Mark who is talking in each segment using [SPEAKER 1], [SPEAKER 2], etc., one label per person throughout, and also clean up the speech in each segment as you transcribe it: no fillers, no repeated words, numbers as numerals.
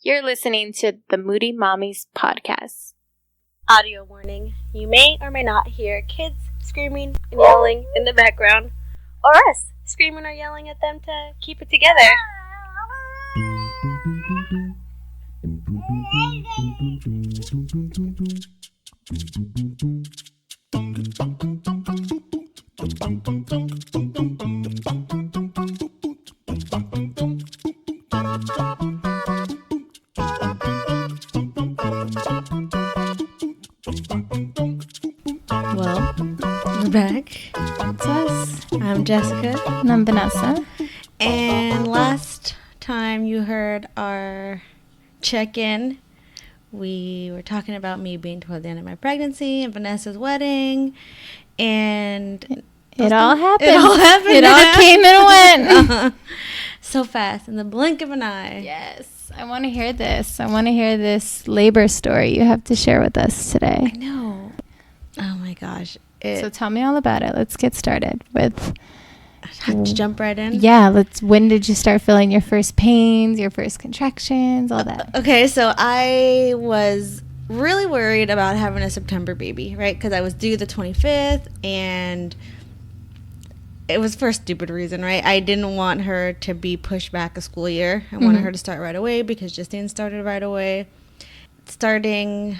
[SPEAKER 1] You're listening to the Moody Mommies podcast.
[SPEAKER 2] Audio warning. You may or may not hear kids screaming and yelling in the background, or us screaming or yelling at them to keep it together.
[SPEAKER 3] Well, we're back.
[SPEAKER 1] It's us.
[SPEAKER 3] I'm Jessica.
[SPEAKER 1] And I'm Vanessa.
[SPEAKER 3] And last time you heard our check-in, we were talking about me being toward the end of my pregnancy and Vanessa's wedding. And
[SPEAKER 1] It all happened.
[SPEAKER 3] It all happened.
[SPEAKER 1] It all came and went.
[SPEAKER 3] So fast, in the blink of an eye.
[SPEAKER 1] Yes. I want to hear this. I want to hear this labor story you have to share with us today.
[SPEAKER 3] I know. Oh my gosh.
[SPEAKER 1] So tell me all about it. Let's get started with...
[SPEAKER 3] Have to jump right in?
[SPEAKER 1] Yeah, when did you start feeling your first pains, your first contractions, all that?
[SPEAKER 3] Okay, so I was really worried about having a September baby, right? Because I was due the 25th, and it was for a stupid reason, right? I didn't want her to be pushed back a school year. I wanted her to start right away because Justine started right away. Starting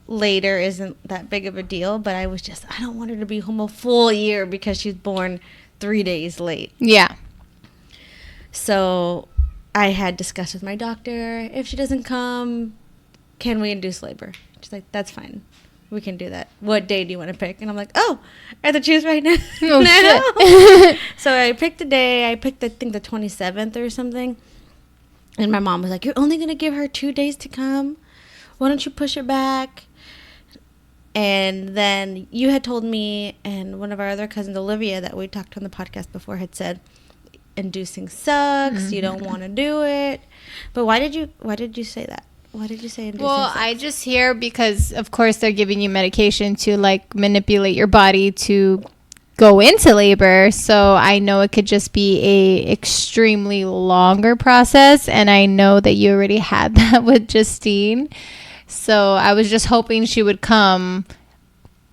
[SPEAKER 3] later isn't that big of a deal, but I don't want her to be home a full year because she's born 3 days late.
[SPEAKER 1] Yeah.
[SPEAKER 3] So I had discussed with my doctor, if she doesn't come, can we induce labor? She's like, that's fine. We can do that. What day do you want to pick? And I'm like, oh, I have to choose right now.
[SPEAKER 1] Oh, shit.
[SPEAKER 3] So I picked a day. I picked, I think, the 27th or something. And my mom was like, you're only going to give her 2 days to come? Why don't you push it back? And then you had told me, and one of our other cousins, Olivia, that we talked on the podcast before, had said, inducing sucks. You don't want to do it. But why did you say that? Why did you say inducing sucks?
[SPEAKER 1] I just hear because, of course, they're giving you medication to, like, manipulate your body to go into labor. So I know it could just be a extremely longer process. And I know that you already had that with Justine. So I was just hoping she would come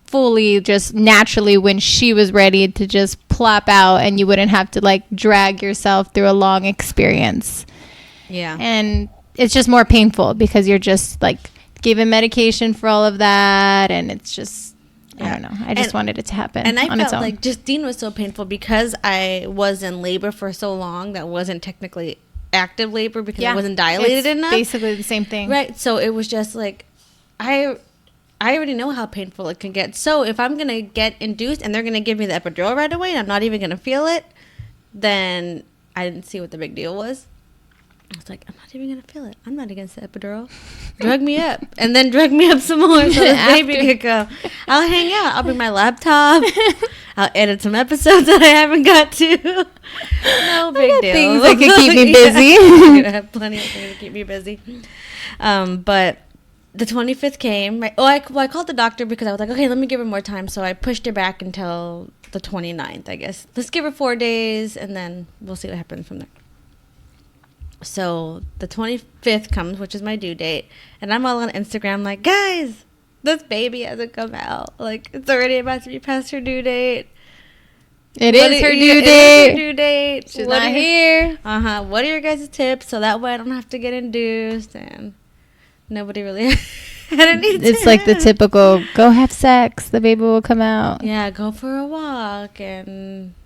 [SPEAKER 1] fully just naturally when she was ready to just plop out and you wouldn't have to like drag yourself through a long experience.
[SPEAKER 3] Yeah.
[SPEAKER 1] And it's just more painful because you're just like given medication for all of that. And it's just, I don't know. I just wanted it to happen
[SPEAKER 3] and I
[SPEAKER 1] on its
[SPEAKER 3] felt
[SPEAKER 1] own.
[SPEAKER 3] like Justine was so painful because I was in labor for so long that wasn't technically active labor because it wasn't dilated enough.
[SPEAKER 1] Basically the same thing.
[SPEAKER 3] Right. So it was just like, I already know how painful it can get. So if I'm going to get induced and they're going to give me the epidural right away and I'm not even going to feel it, then I didn't see what the big deal was. I was like, I'm not even going to feel it. I'm not against the epidural. Drug me up. And then drug me up some more so the baby could come. I'll hang out. I'll bring my laptop. I'll edit some episodes that I haven't got to. No big deal.
[SPEAKER 1] Things that could keep me busy.
[SPEAKER 3] I have plenty of things to keep me busy. But the 25th came. Right? I called the doctor because I was like, okay, let me give her more time. So I pushed her back until the 29th, I guess. Let's give her 4 days, and then we'll see what happens from there. So the 25th comes, which is my due date, and I'm all on Instagram like, guys, this baby hasn't come out. Like, it's already about to be past her due date.
[SPEAKER 1] It is her due date. She's not here.
[SPEAKER 3] What are your guys' tips so that way I don't have to get induced? And nobody really had any tips.
[SPEAKER 1] It's like the typical, go have sex, the baby will come out.
[SPEAKER 3] Yeah, go for a walk and...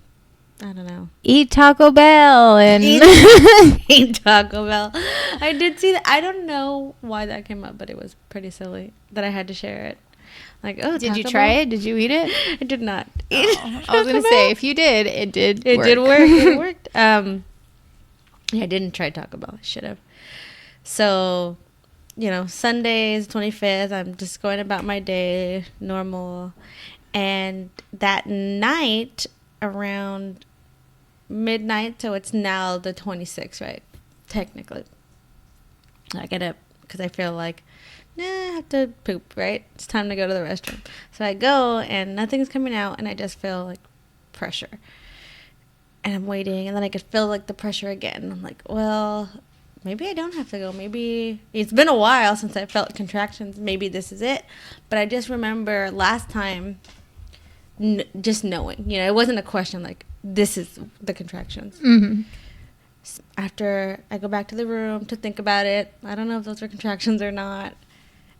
[SPEAKER 3] I don't know.
[SPEAKER 1] Eat Taco Bell and
[SPEAKER 3] eat Taco Bell. I did see that. I don't know why that came up, but it was pretty silly that I had to share it. Like, oh,
[SPEAKER 1] did
[SPEAKER 3] Taco
[SPEAKER 1] you try
[SPEAKER 3] Bell?
[SPEAKER 1] it? Did you eat it?
[SPEAKER 3] I did not.
[SPEAKER 1] I was gonna say if you did, it did.
[SPEAKER 3] It did work. It worked. Yeah, I didn't try Taco Bell. I should have. So, Sundays, 25th. I'm just going about my day, normal, and that night. Around midnight, so it's now the 26th, right? Technically. I get up because I feel like, I have to poop, right? It's time to go to the restroom. So I go, and nothing's coming out, and I just feel like pressure. And I'm waiting, and then I could feel like the pressure again. I'm like, well, maybe I don't have to go. Maybe it's been a while since I felt contractions. Maybe this is it. But I just remember last time just knowing, it wasn't a question like, this is the contractions.
[SPEAKER 1] Mm-hmm.
[SPEAKER 3] After I go back to the room to think about it, I don't know if those are contractions or not.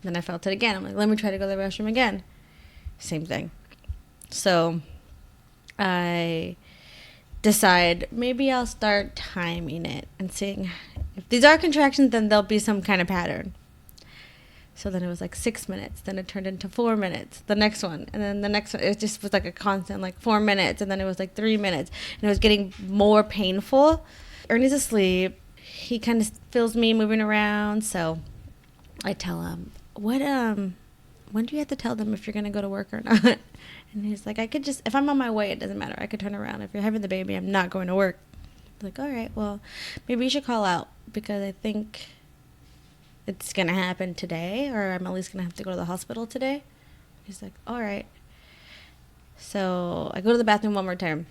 [SPEAKER 3] Then I felt it again. I'm like, let me try to go to the restroom again. Same thing. So I decide maybe I'll start timing it and seeing if these are contractions, then there'll be some kind of pattern. So then it was like 6 minutes. Then it turned into 4 minutes. The next one. And then the next one. It just was like a constant, like 4 minutes. And then it was like 3 minutes. And it was getting more painful. Ernie's asleep. He kind of feels me moving around. So I tell him, when do you have to tell them if you're going to go to work or not? And he's like, I could just, if I'm on my way, it doesn't matter. I could turn around. If you're having the baby, I'm not going to work. I'm like, all right, well, maybe you should call out because I think it's going to happen today, or I'm at least going to have to go to the hospital today. He's like, all right. So I go to the bathroom one more time.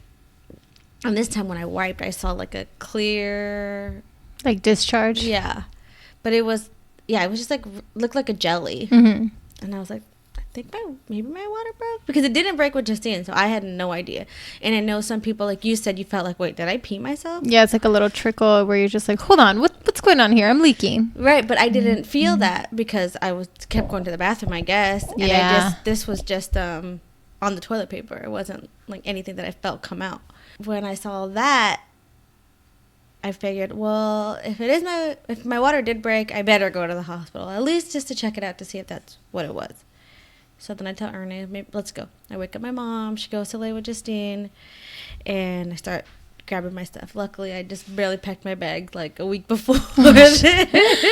[SPEAKER 3] And this time when I wiped, I saw like a clear...
[SPEAKER 1] Like discharge?
[SPEAKER 3] Yeah. But it was just like, looked like a jelly.
[SPEAKER 1] Mm-hmm.
[SPEAKER 3] And I was like, I think maybe my water broke. Because it didn't break with Justine, so I had no idea. And I know some people, like you said, you felt like, wait, did I pee myself?
[SPEAKER 1] Yeah, it's like a little trickle where you're just like, hold on, what's going on here? I'm leaking.
[SPEAKER 3] Right, but I didn't feel that because I kept going to the bathroom, I guess. And
[SPEAKER 1] Yeah.
[SPEAKER 3] This was just on the toilet paper. It wasn't like anything that I felt come out. When I saw that, I figured, well, if my water did break, I better go to the hospital, at least just to check it out to see if that's what it was. So then I tell Ernie, maybe, let's go. I wake up my mom. She goes to lay with Justine, and I start grabbing my stuff. Luckily, I just barely packed my bag like a week before.
[SPEAKER 1] The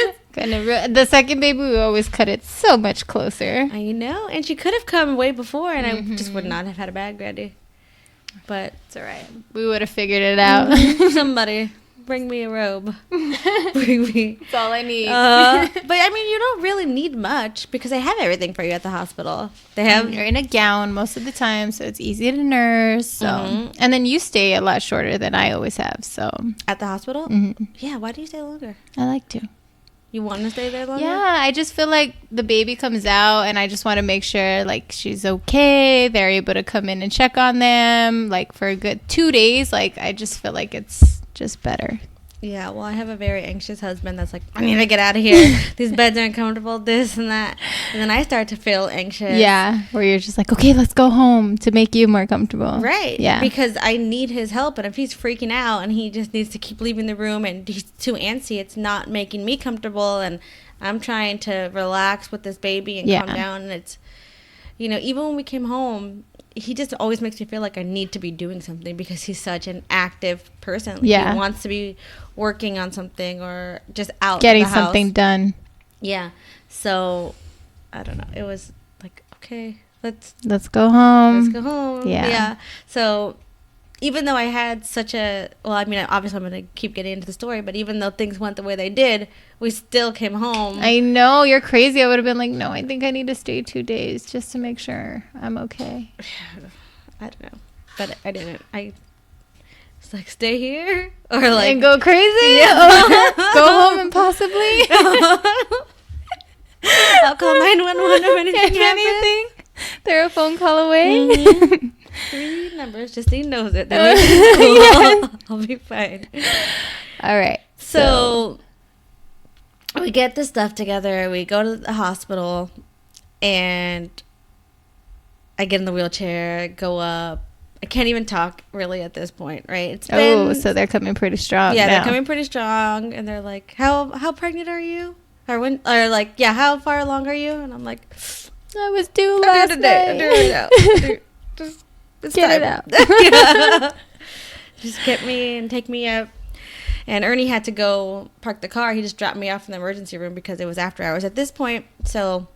[SPEAKER 1] second baby, we always cut it so much closer.
[SPEAKER 3] I know, and she could have come way before, and I just would not have had a bag ready. But
[SPEAKER 1] It's all right. We would have figured it out.
[SPEAKER 3] somebody bring me a robe. Bring me.
[SPEAKER 1] That's all I need.
[SPEAKER 3] But I mean, you don't really need much because they have everything for you at the hospital. They have.
[SPEAKER 1] You're in a gown most of the time, so it's easy to nurse. So, and then you stay a lot shorter than I always have. So
[SPEAKER 3] At the hospital?
[SPEAKER 1] Mhm.
[SPEAKER 3] Yeah. Why do you stay longer?
[SPEAKER 1] I like to.
[SPEAKER 3] You want to stay there longer?
[SPEAKER 1] Yeah, I just feel like the baby comes out, and I just want to make sure like she's okay. They're able to come in and check on them like for a good 2 days. Like I just feel like it's just better.
[SPEAKER 3] Yeah, well, I have a very anxious husband that's like, I need to get out of here. These beds are uncomfortable, this and that. And then I start to feel anxious.
[SPEAKER 1] Yeah, where you're just like, okay, let's go home to make you more comfortable.
[SPEAKER 3] Right.
[SPEAKER 1] Yeah.
[SPEAKER 3] Because I need his help. And if he's freaking out and he just needs to keep leaving the room and he's too antsy, it's not making me comfortable. And I'm trying to relax with this baby and calm down. And it's, even when we came home, he just always makes me feel like I need to be doing something because he's such an active person. Like,
[SPEAKER 1] Yeah.
[SPEAKER 3] He wants to be working on something or just out
[SPEAKER 1] Getting
[SPEAKER 3] of the house.
[SPEAKER 1] something done.
[SPEAKER 3] Yeah. So, I don't know. It was like, okay, let's
[SPEAKER 1] Let's go
[SPEAKER 3] go home.
[SPEAKER 1] Yeah.
[SPEAKER 3] So, even though I had such a, well, I mean, obviously I'm going to keep getting into the story, but even though things went the way they did, we still came home.
[SPEAKER 1] I know, you're crazy. I would have been like, no, I think I need to stay 2 days just to make sure I'm okay.
[SPEAKER 3] I don't know. But I didn't. I was like, stay here? Or like,
[SPEAKER 1] And go crazy?
[SPEAKER 3] Yeah.
[SPEAKER 1] Or go home and possibly?
[SPEAKER 3] I'll call 911 if anything happens.
[SPEAKER 1] Anything? They're a phone call away?
[SPEAKER 3] Mhm. 3 numbers. Justine knows it. That means it's cool.
[SPEAKER 1] Yes.
[SPEAKER 3] I'll be fine.
[SPEAKER 1] All right.
[SPEAKER 3] So we get the stuff together. We go to the hospital, and I get in the wheelchair, go up. I can't even talk really at this point, right? It's been,
[SPEAKER 1] So they're coming pretty strong.
[SPEAKER 3] yeah,
[SPEAKER 1] now.
[SPEAKER 3] they're coming pretty strong, and they're like, "How pregnant are you?" Or like, "Yeah, how far along are you?" And I'm like,
[SPEAKER 1] I was due
[SPEAKER 3] "I
[SPEAKER 1] last
[SPEAKER 3] do today. I
[SPEAKER 1] night.
[SPEAKER 3] do it now. Just it's
[SPEAKER 1] Get it
[SPEAKER 3] time."
[SPEAKER 1] out.
[SPEAKER 3] Yeah. Just get me and take me up. And Ernie had to go park the car. He just dropped me off in the emergency room because it was after hours at this point. So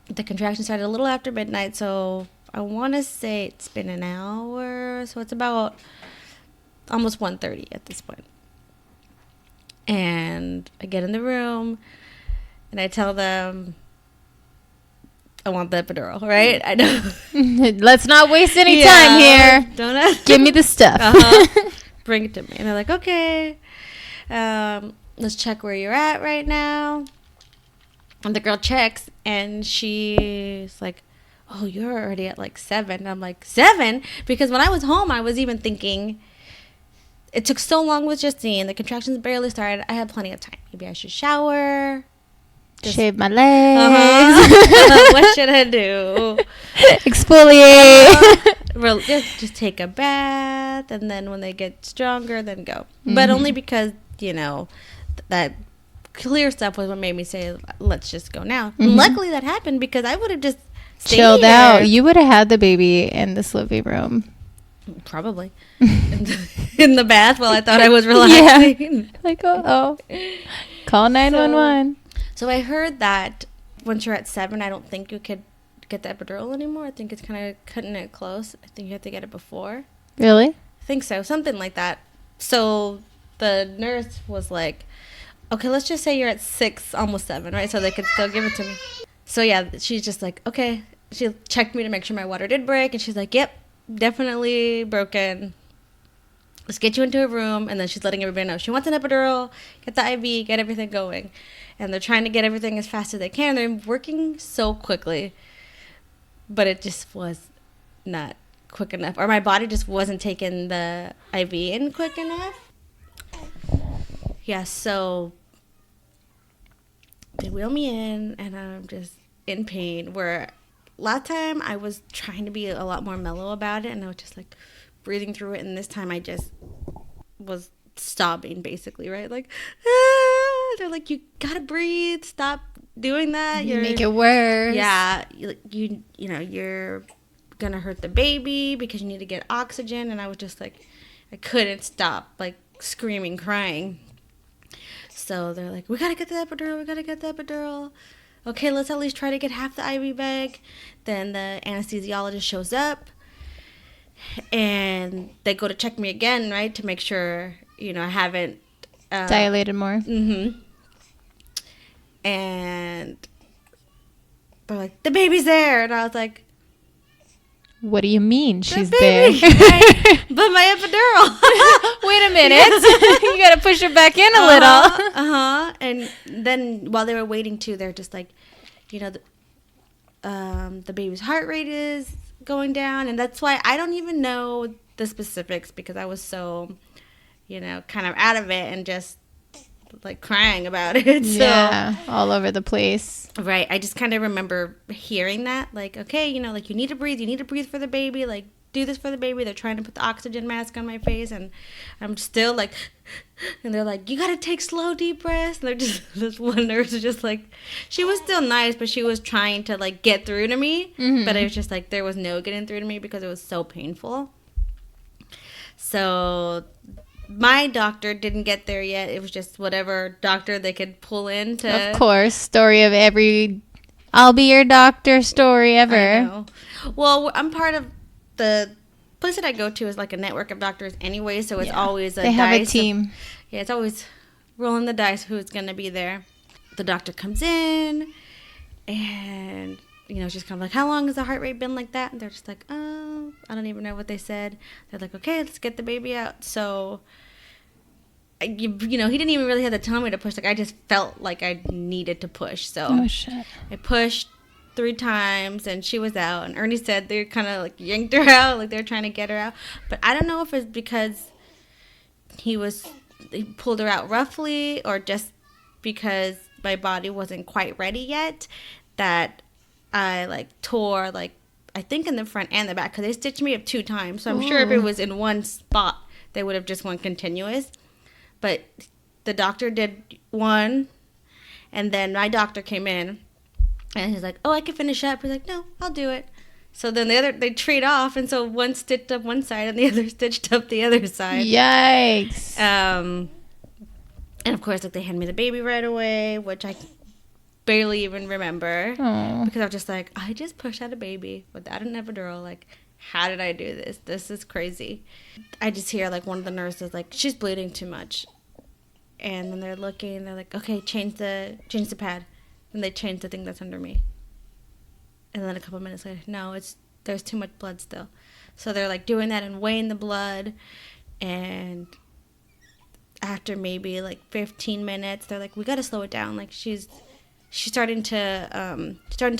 [SPEAKER 3] the contraction started a little after midnight. So I want to say it's been an hour. So it's about almost 1:30 at this point. And I get in the room and I tell them I want the epidural, right? I know.
[SPEAKER 1] Let's not waste any time here.
[SPEAKER 3] Don't ask.
[SPEAKER 1] Give me the stuff.
[SPEAKER 3] Uh-huh. Bring it to me. And they're like, okay. let's check where you're at right now. And the girl checks, and she's like, oh, you're already at like 7. And I'm like, 7? Because when I was home, I was even thinking, it took so long with Justine. The contractions barely started. I had plenty of time. Maybe I should shower.
[SPEAKER 1] Shave my legs.
[SPEAKER 3] What should I do?
[SPEAKER 1] Exfoliate.
[SPEAKER 3] Just take a bath, and then when they get stronger, then go. But only because, that clear stuff was what made me say, let's just go now. Luckily that happened, because I would have just
[SPEAKER 1] chilled
[SPEAKER 3] here.
[SPEAKER 1] out. You would have had the baby in this living room.
[SPEAKER 3] Probably. In the bath while I thought I was relaxing.
[SPEAKER 1] Yeah. Like, oh. Call 911.
[SPEAKER 3] So I heard that once you're at 7, I don't think you could get the epidural anymore. I think it's kind of cutting it close. I think you have to get it before.
[SPEAKER 1] Really?
[SPEAKER 3] I think so. Something like that. So the nurse was like, okay, let's just say you're at 6, almost 7, right? So they could still give it to me. So yeah, she's just like, okay. She checked me to make sure my water did break, and she's like, yep, definitely broken. Let's get you into a room. And then she's letting everybody know she wants an epidural, get the IV, get everything going. And they're trying to get everything as fast as they can. They're working so quickly, but it just was not quick enough, or my body just wasn't taking the IV in quick enough. Yeah, so they wheel me in, and I'm just in pain. Where last time I was trying to be a lot more mellow about it, and I was just like breathing through it, and this time I just was sobbing, basically, right? Like, they're like, you gotta breathe, stop doing that.
[SPEAKER 1] You make it worse.
[SPEAKER 3] Yeah, you're gonna hurt the baby because you need to get oxygen. And I was just like, I couldn't stop, like, screaming, crying. So they're like, we gotta get the epidural. Okay, let's at least try to get half the IV bag. Then the anesthesiologist shows up, and they go to check me again, right, to make sure, I haven't
[SPEAKER 1] dilated more.
[SPEAKER 3] And they're like, the baby's there. And I was like,
[SPEAKER 1] what do you mean she's
[SPEAKER 3] baby,
[SPEAKER 1] there?
[SPEAKER 3] right? But my epidural.
[SPEAKER 1] Wait a minute. You gotta push her back in a little.
[SPEAKER 3] And then while they were waiting too, they're just like, the baby's heart rate is going down. And that's why I don't even know the specifics, because I was so, kind of out of it and just like crying about it. So,
[SPEAKER 1] yeah, all over the place.
[SPEAKER 3] Right. I just kind of remember hearing that, like, okay, like, you need to breathe for the baby, like, do this for the baby. They're trying to put the oxygen mask on my face, and I'm still like, and they're like, you gotta take slow, deep breaths. And they're just, this one nurse was just like, she was still nice, but she was trying to like get through to me. But it was just like, there was no getting through to me because it was so painful. So my doctor didn't get there yet. It was just whatever doctor they could pull in to.
[SPEAKER 1] Of course, story of every I'll be your doctor story ever.
[SPEAKER 3] I know. Well, I'm part of the place that I go to is like a network of doctors anyway, so it's always
[SPEAKER 1] they have a team.
[SPEAKER 3] It's always rolling the dice who's going to be there. The doctor comes in, and she's kind of like, how long has the heart rate been like that? And they're just like, oh, I don't even know what they said. They're like, okay, let's get the baby out. So he didn't even really have to tell me to push. Like, I just felt like I needed to push. So
[SPEAKER 1] oh shit,
[SPEAKER 3] I pushed 3 times, and she was out. And Ernie said they kind of like yanked her out, like they're trying to get her out. But I don't know if it's because he pulled her out roughly, or just because my body wasn't quite ready yet, that I like tore, like, I think in the front and the back, because they stitched me up 2 times. So I'm sure if it was in one spot, they would have just went continuous. But the doctor did one, and then my doctor came in, and he's like, oh, I can finish up. He's like, no, I'll do it. So then they trade off, and so one stitched up one side, and the other stitched up the other side.
[SPEAKER 1] Yikes.
[SPEAKER 3] And of course, like, they hand me the baby right away, which I barely even remember.
[SPEAKER 1] Aww.
[SPEAKER 3] Because I was just like, I just pushed out a baby without an epidural. Like, how did I do this? This is crazy. I just hear, like, one of the nurses, like, she's bleeding too much. And then they're looking, they're like, okay, change the pad. And they change the thing that's under me. And then a couple minutes later, no, there's too much blood still. So they're like doing that and weighing the blood. And after maybe like 15 minutes, they're like, we got to slow it down. Like she's starting to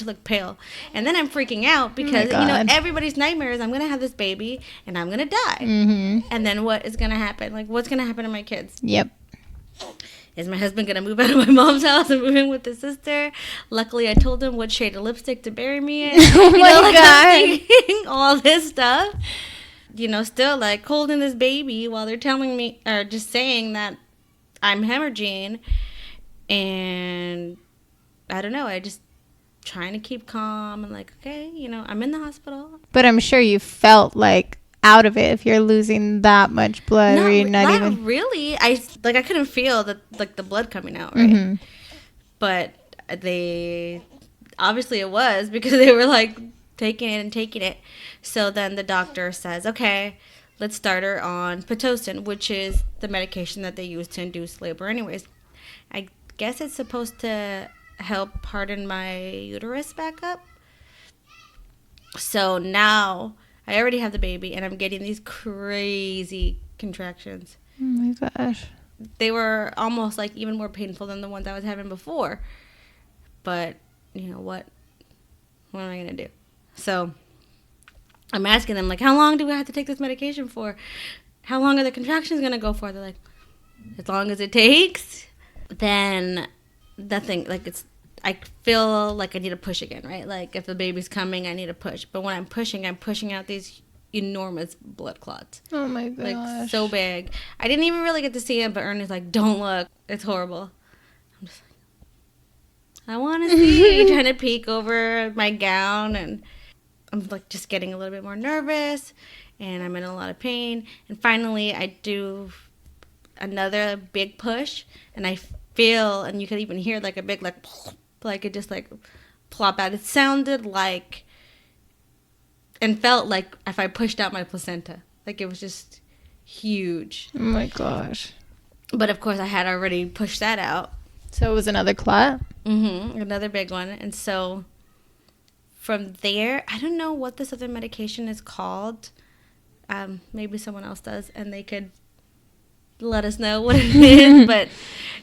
[SPEAKER 3] look pale. And then I'm freaking out because, everybody's nightmare is I'm going to have this baby and I'm going to die.
[SPEAKER 1] Mm-hmm.
[SPEAKER 3] And then what is going to happen? Like, what's going to happen to my kids?
[SPEAKER 1] Yep.
[SPEAKER 3] Is my husband going to move out of my mom's house and move in with his sister? Luckily, I told him what shade of lipstick to bury me in.
[SPEAKER 1] Oh my God.
[SPEAKER 3] I'm thinking all this stuff. Still like holding this baby while they're telling me, or just saying that I'm hemorrhaging. And I don't know. I just trying to keep calm and like, okay, I'm in the hospital.
[SPEAKER 1] But I'm sure you felt like out of it if you're losing that much blood.
[SPEAKER 3] No,
[SPEAKER 1] or you're not
[SPEAKER 3] not
[SPEAKER 1] even
[SPEAKER 3] really. I couldn't feel the blood coming out, right?
[SPEAKER 1] Mm-hmm.
[SPEAKER 3] But they obviously it was because they were like taking it. So then the doctor says, okay, let's start her on Pitocin, which is the medication that they use to induce labor anyways. I guess it's supposed to help harden my uterus back up. So now I already have the baby and I'm getting these crazy contractions.
[SPEAKER 1] Oh my gosh.
[SPEAKER 3] They were almost like even more painful than the ones I was having before. But you know what? What am I going to do? So I'm asking them, like, how long do we have to take this medication for? How long are the contractions going to go for? They're like, as long as it takes. Then nothing, like I feel like I need to push again, right? Like if the baby's coming, I need to push. But when I'm pushing out these enormous blood clots.
[SPEAKER 1] Oh my gosh.
[SPEAKER 3] Like so big. I didn't even really get to see it, but Ernie's like, don't look. It's horrible. I'm just like, I want to see. Trying to peek over my gown, and I'm like just getting a little bit more nervous, and I'm in a lot of pain. And finally I do another big push, and I feel, and you could even hear like a big like it just like plop out. It sounded like and felt like if I pushed out my placenta. Like it was just huge.
[SPEAKER 1] Oh my gosh.
[SPEAKER 3] But of course I had already pushed that out.
[SPEAKER 1] So it was another clot?
[SPEAKER 3] Mm-hmm. Another big one. And so from there, I don't know what this other medication is called. Maybe someone else does, and they could let us know what it is. But,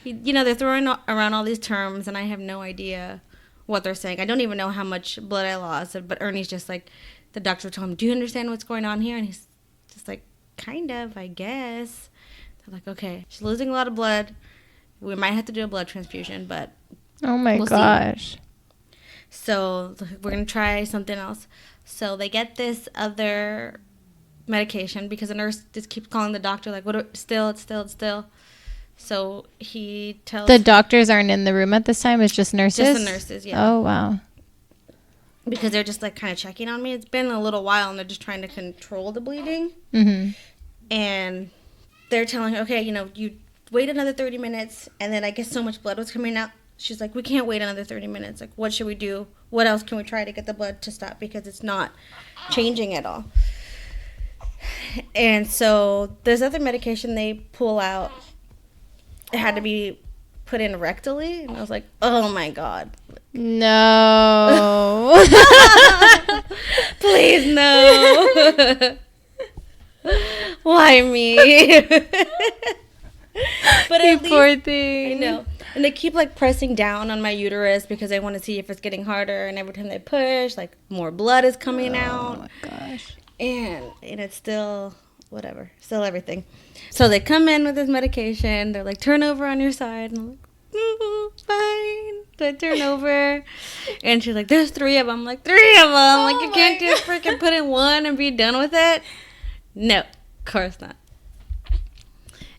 [SPEAKER 3] they're throwing around all these terms, and I have no idea what they're saying. I don't even know how much blood I lost. But Ernie's just like, the doctor told him, do you understand what's going on here? And he's just like, kind of, I guess. They're like, okay, she's losing a lot of blood. We might have to do a blood transfusion, but
[SPEAKER 1] oh my gosh.
[SPEAKER 3] See. So we're going to try something else. So they get this other medication because the nurse just keeps calling the doctor like, it's still. So he tells...
[SPEAKER 1] The doctors aren't in the room at this time? It's just nurses?
[SPEAKER 3] Just the nurses, yeah.
[SPEAKER 1] Oh, wow.
[SPEAKER 3] Because they're just like kind of checking on me. It's been a little while and they're just trying to control the bleeding.
[SPEAKER 1] Mm-hmm.
[SPEAKER 3] And they're telling her, okay, you wait another 30 minutes. And then I guess so much blood was coming out. She's like, we can't wait another 30 minutes. Like, what should we do? What else can we try to get the blood to stop? Because it's not changing at all. And so there's other medication they pull out. It had to be put in rectally. And I was like, oh, my God.
[SPEAKER 1] No.
[SPEAKER 3] Please, no. Why me? But
[SPEAKER 1] you
[SPEAKER 3] at
[SPEAKER 1] poor
[SPEAKER 3] least,
[SPEAKER 1] thing.
[SPEAKER 3] I know. And they keep like pressing down on my uterus because they want to see if it's getting harder. And every time they push, like more blood is coming out.
[SPEAKER 1] Oh my gosh.
[SPEAKER 3] And it's still whatever, still everything. So they come in with this medication. They're like, turn over on your side. And I'm like, fine. So I turn over. And she's like, there's 3 of them. I'm like, 3 of them. Like, you can't just freaking put in one and be done with it. No, of course not.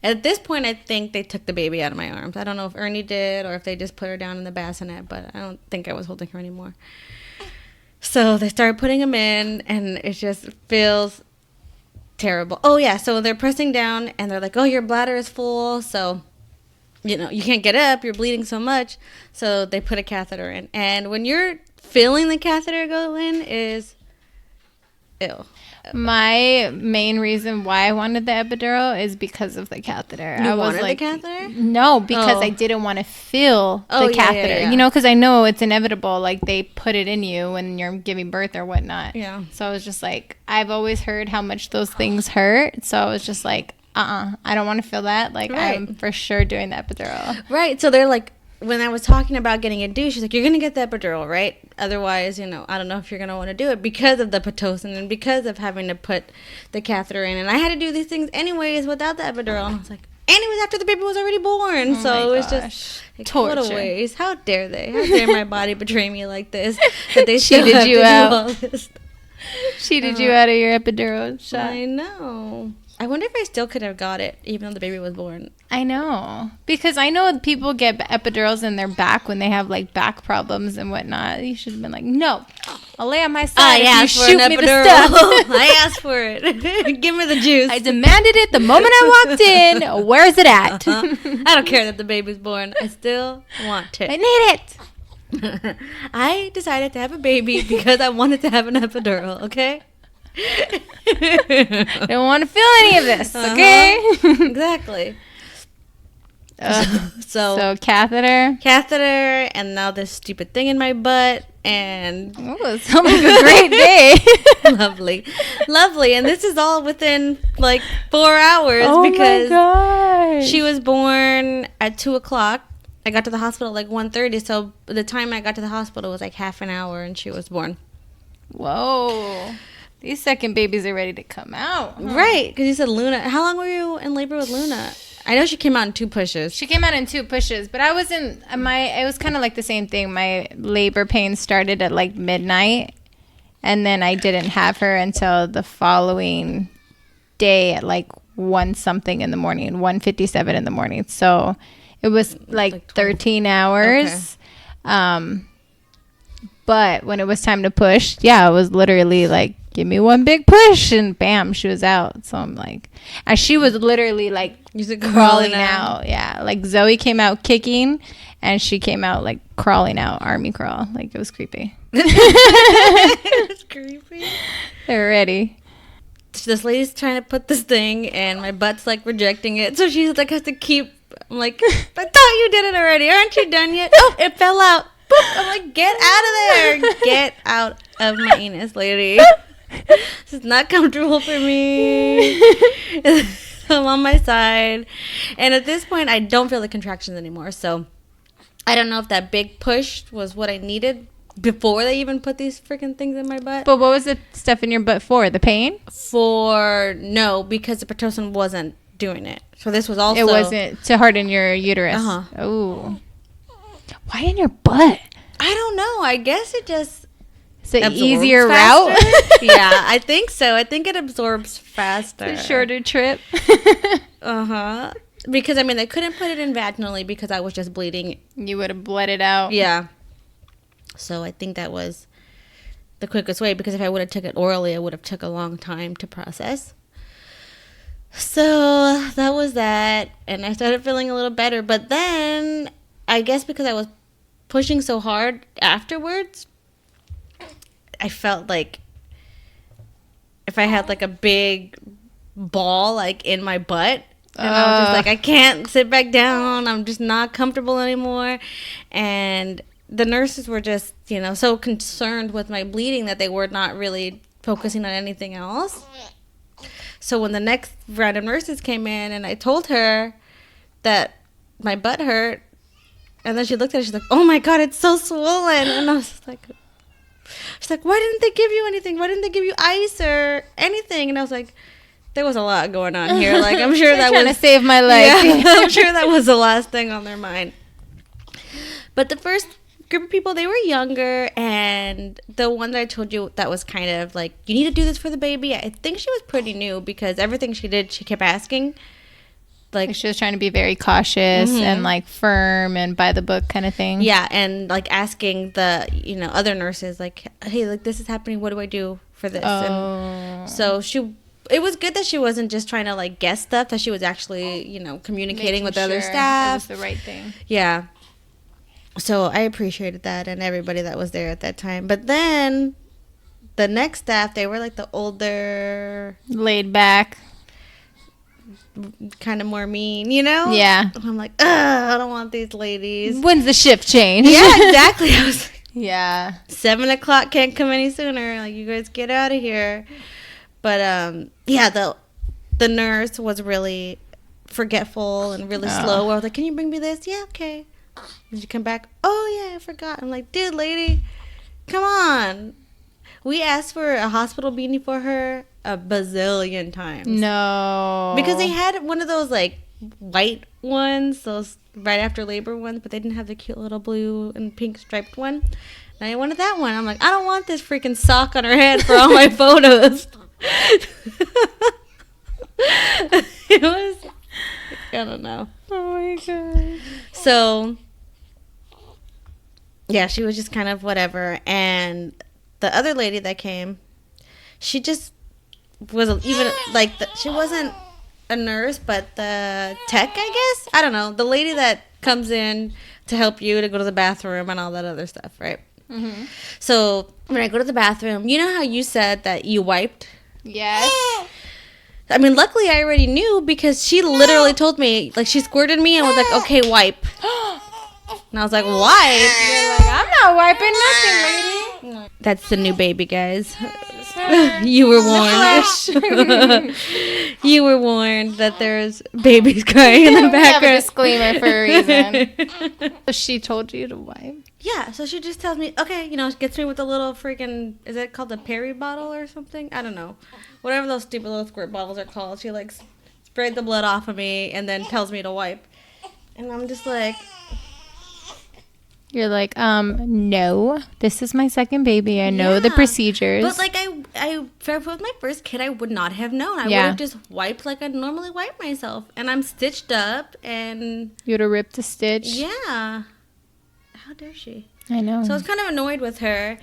[SPEAKER 3] At this point, I think they took the baby out of my arms. I don't know if Ernie did or if they just put her down in the bassinet, but I don't think I was holding her anymore. So they started putting him in, and it just feels terrible. Oh, yeah, so they're pressing down, and they're like, oh, your bladder is full, so, you can't get up. You're bleeding so much. So they put a catheter in. And when you're feeling the catheter go in is ill.
[SPEAKER 1] My main reason why I wanted the epidural is because of the catheter.
[SPEAKER 3] You
[SPEAKER 1] I was
[SPEAKER 3] wanted
[SPEAKER 1] like,
[SPEAKER 3] the catheter?
[SPEAKER 1] No, because
[SPEAKER 3] Oh.
[SPEAKER 1] I didn't want to feel the catheter.
[SPEAKER 3] yeah.
[SPEAKER 1] Because I know it's inevitable. Like, they put it in you when you're giving birth or whatnot.
[SPEAKER 3] Yeah.
[SPEAKER 1] So I was just like, I've always heard how much those things hurt. So I was just like, I don't want to feel that. Like,
[SPEAKER 3] Right.
[SPEAKER 1] I'm for sure doing the epidural.
[SPEAKER 3] Right. So they're like, when I was talking about getting it due, she's like, you're going to get the epidural, right? Otherwise, you know, I don't know if you're going to want to do it because of the Pitocin and because of having to put the catheter in. And I had to do these things anyways without the epidural. And I was like, and it was after the baby was already born.
[SPEAKER 1] Oh
[SPEAKER 3] So
[SPEAKER 1] my
[SPEAKER 3] it was
[SPEAKER 1] gosh.
[SPEAKER 3] just like, what a
[SPEAKER 1] Torture.
[SPEAKER 3] waste. How dare they? How dare my body betray me like this? That they
[SPEAKER 1] Cheated
[SPEAKER 3] still have
[SPEAKER 1] you
[SPEAKER 3] to do
[SPEAKER 1] out.
[SPEAKER 3] all this.
[SPEAKER 1] Cheated you out of your epidural shot.
[SPEAKER 3] I know. I wonder if I still could have got it even though the baby was born.
[SPEAKER 1] I know. Because I know people get epidurals in their back when they have, like, back problems and whatnot. You should have been like, no, I'll lay on my side if you shoot me the stuff.
[SPEAKER 3] I asked for it. Give me the juice.
[SPEAKER 1] I demanded it the moment I walked in. Where's it at?
[SPEAKER 3] I don't care that the baby's born. I still want
[SPEAKER 1] I
[SPEAKER 3] it.
[SPEAKER 1] need it.
[SPEAKER 3] I decided to have a baby because I wanted to have an epidural, okay?
[SPEAKER 1] I don't want to feel any of this, okay?
[SPEAKER 3] Exactly. So,
[SPEAKER 1] So, catheter.
[SPEAKER 3] catheter, and now this stupid thing in my butt, and
[SPEAKER 1] Oh, it sounds like a great day.
[SPEAKER 3] lovely. And this is all within like 4 hours
[SPEAKER 1] Oh
[SPEAKER 3] because
[SPEAKER 1] my gosh.
[SPEAKER 3] she was born at 2:00. I got to the hospital at like 1:30. So the time I got to the hospital was like half an hour, and she was born.
[SPEAKER 1] Whoa. These second babies are ready to come out. Huh?
[SPEAKER 3] Right, because you said Luna. How long were you in labor with Luna? I know she came out in 2 pushes.
[SPEAKER 1] She came out in 2 pushes, but I wasn't it was kind of like the same thing. My labor pain started at like midnight, and then I didn't have her until the following day at like 1 something in the morning, 1:57 in the morning. So it was like 13 hours.
[SPEAKER 3] Okay.
[SPEAKER 1] But when it was time to push, yeah, it was literally like, give me one big push, and bam, she was out. So I'm like, and she was literally like
[SPEAKER 3] You said
[SPEAKER 1] crawling out. Yeah, like Zoe came out kicking, and she came out like crawling out, army crawl. Like, it was creepy.
[SPEAKER 3] It's creepy.
[SPEAKER 1] They're ready.
[SPEAKER 3] This lady's trying to put this thing, and my butt's like rejecting it. So she's like, has to keep. I'm like, I thought you did it already. Aren't you done yet? Oh, it fell out. Boop. I'm like, get out of there. Get out of my anus, lady. This is not comfortable for me. I'm on my side. And at this point, I don't feel the contractions anymore. So I don't know if that big push was what I needed before they even put these freaking things in my butt.
[SPEAKER 1] But what was the stuff in your butt for? The pain?
[SPEAKER 3] No, because the Pitocin wasn't doing it. So this was also.
[SPEAKER 1] It wasn't to harden your uterus.
[SPEAKER 3] Uh-huh.
[SPEAKER 1] Oh. Why in your butt?
[SPEAKER 3] I don't know. I guess it just.
[SPEAKER 1] Is it
[SPEAKER 3] absorbs
[SPEAKER 1] easier
[SPEAKER 3] faster.
[SPEAKER 1] route?
[SPEAKER 3] Yeah, I think so. I think it absorbs faster.
[SPEAKER 1] It's a shorter trip.
[SPEAKER 3] Uh-huh. Because, I mean, they couldn't put it in vaginally because I was just bleeding.
[SPEAKER 1] You would have bled it out.
[SPEAKER 3] Yeah. So I think that was the quickest way, because if I would have took it orally, it would have took a long time to process. So that was that. And I started feeling a little better. But then, I guess because I was pushing so hard afterwards, I felt like if I had like a big ball like in my butt, and I was just like, I can't sit back down. I'm just not comfortable anymore. And the nurses were just, so concerned with my bleeding that they were not really focusing on anything else. So when the next round of nurses came in and I told her that my butt hurt, and then she looked at it, she's like, oh my God, it's so swollen. And I was just like, she's like, why didn't they give you anything? Why didn't they give you ice or anything? And I was like, there was a lot going on here. Like, I'm sure that
[SPEAKER 1] trying
[SPEAKER 3] was
[SPEAKER 1] to save my life.
[SPEAKER 3] Yeah, I'm sure that was the last thing on their mind. But the first group of people, they were younger, and the one that I told you that was kind of like, you need to do this for the baby, I think she was pretty new, because everything she did, she kept asking. Like,
[SPEAKER 1] She was trying to be very cautious and like firm and by the book kind of thing.
[SPEAKER 3] yeah, and like asking the other nurses, like, hey, like, this is happening, what do I do for this? And so it was good that she wasn't just trying to like guess stuff, that she was actually communicating
[SPEAKER 1] Making
[SPEAKER 3] with the other
[SPEAKER 1] sure
[SPEAKER 3] staff.
[SPEAKER 1] It was the right thing.
[SPEAKER 3] Yeah. So I appreciated that, and everybody that was there at that time. But then the next staff, they were like the older,
[SPEAKER 1] Laid back.
[SPEAKER 3] kind of more mean,
[SPEAKER 1] Yeah.
[SPEAKER 3] And I'm like, ugh, I don't want these ladies.
[SPEAKER 1] When's the shift change?
[SPEAKER 3] Yeah, exactly. I was like,
[SPEAKER 1] Yeah.
[SPEAKER 3] 7:00 can't come any sooner. Like, you guys get out of here. But yeah, the the nurse was really forgetful and really slow. I was like, can you bring me this? Yeah, okay. And she come back, oh yeah, I forgot. I'm like, dude, lady, come on. We asked for a hospital beanie for her a bazillion times.
[SPEAKER 1] No.
[SPEAKER 3] Because they had one of those like white ones, those right after labor ones, but they didn't have the cute little blue and pink striped one. And I wanted that one. I'm like, I don't want this freaking sock on her head for all my photos. It was, I don't know.
[SPEAKER 1] Oh my god.
[SPEAKER 3] So, yeah, she was just kind of whatever. And the other lady that came, she just was even like, she wasn't a nurse, but the tech, I guess. I don't know. The lady that comes in to help you to go to the bathroom and all that other stuff, right?
[SPEAKER 1] Mm-hmm.
[SPEAKER 3] So when I go to the bathroom, you know how you said that you wiped?
[SPEAKER 1] Yes.
[SPEAKER 3] I mean, luckily I already knew because she literally told me, like, she squirted me and was like, okay, wipe. And I was like, wipe?
[SPEAKER 1] You're like, I'm not wiping nothing, lady.
[SPEAKER 3] That's the new baby, guys. You were warned. You were warned that there's babies crying in the
[SPEAKER 1] We have a
[SPEAKER 3] background.
[SPEAKER 1] disclaimer for a reason. So she told you to wipe.
[SPEAKER 3] Yeah, so she just tells me, okay, gets me with a little freaking, is it called a Perry bottle or something? I don't know. Whatever those stupid little squirt bottles are called. She, like, sprayed the blood off of me and then tells me to wipe. And I'm just like...
[SPEAKER 1] You're like, no, this is my second baby. I know the
[SPEAKER 3] Yeah.
[SPEAKER 1] procedures.
[SPEAKER 3] But, like, with my first kid, I would not have known. I would
[SPEAKER 1] Yeah.
[SPEAKER 3] have just wiped like I normally wipe myself. And I'm stitched up and...
[SPEAKER 1] You would have ripped a stitch.
[SPEAKER 3] Yeah. How dare she?
[SPEAKER 1] I know.
[SPEAKER 3] So I was kind of annoyed with her.